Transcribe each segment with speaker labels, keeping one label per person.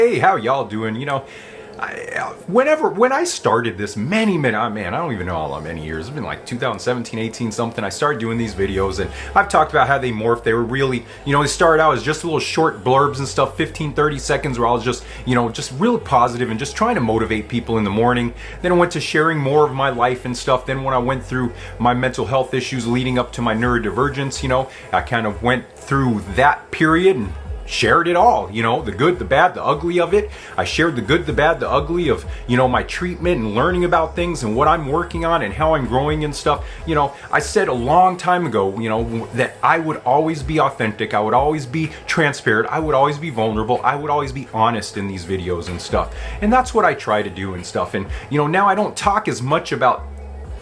Speaker 1: Hey, how y'all doing? When I started this I don't even know how many years. It's been like 2017, 18 something. I started doing these videos, and I've talked about how they morphed. They were really, they started out as just little short blurbs and stuff, 15, 30 seconds, where I was just really positive and just trying to motivate people in the morning. Then I went to sharing more of my life and stuff. Then when I went through my mental health issues leading up to my neurodivergence, I kind of went through that period and shared it all, the good, the bad, the ugly of it. I shared the good, the bad, the ugly of, my treatment and learning about things and what I'm working on and how I'm growing and stuff. I said a long time ago, that I would always be authentic. I would always be transparent. I would always be vulnerable. I would always be honest in these videos and stuff. And that's what I try to do and stuff. And, now I don't talk as much about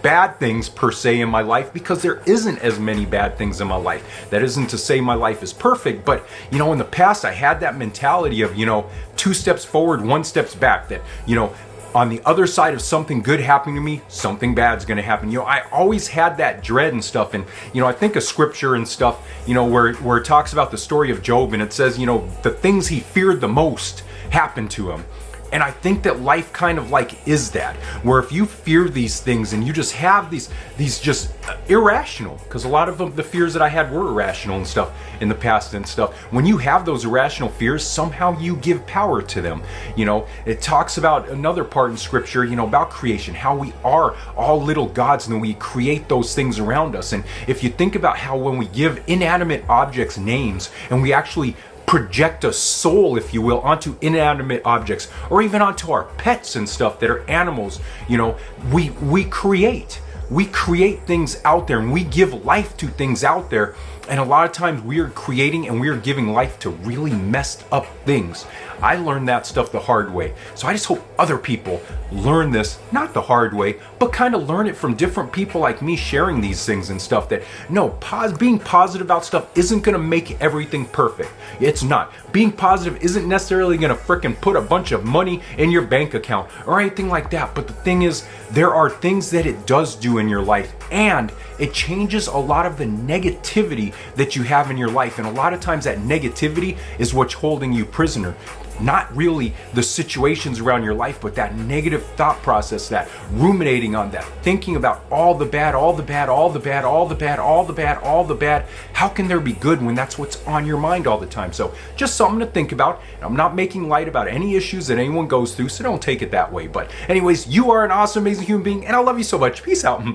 Speaker 1: bad things per se in my life because there isn't as many bad things in my life. That isn't to say my life is perfect, but in the past I had that mentality of 2 steps forward, 1 steps back, that on the other side of something good happening to me, something bad's gonna happen. I always had that dread and stuff. And I think of scripture and stuff, where it talks about the story of Job, and it says, the things he feared the most happened to him. And I think that life kind of like is that, where if you fear these things and you just have these just irrational, because a lot of them, the fears that I had were irrational and stuff in the past and stuff. When you have those irrational fears, somehow you give power to them. It talks about another part in scripture, about creation, how we are all little gods and we create those things around us. And if you think about how when we give inanimate objects names and we actually project a soul, if you will, onto inanimate objects or even onto our pets and stuff that are animals, we create things out there and we give life to things out there. And a lot of times we are creating and we are giving life to really messed up things. I learned that stuff the hard way. So I just hope other people learn this, not the hard way, but kind of learn it from different people like me sharing these things and stuff. That being positive about stuff isn't going to make everything perfect. It's not. Being positive isn't necessarily going to frickin' put a bunch of money in your bank account or anything like that. But the thing is, there are things that it does do in your life, and it changes a lot of the negativity that you have in your life. And a lot of times that negativity is what's holding you prisoner. Not really the situations around your life, but that negative thought process, that ruminating on that, thinking about all the bad, all the bad, all the bad, all the bad, all the bad, all the bad. How can there be good when that's what's on your mind all the time? So just something to think about. I'm not making light about any issues that anyone goes through, so don't take it that way. But anyways, you are an awesome, amazing human being, and I love you so much. Peace out and bye.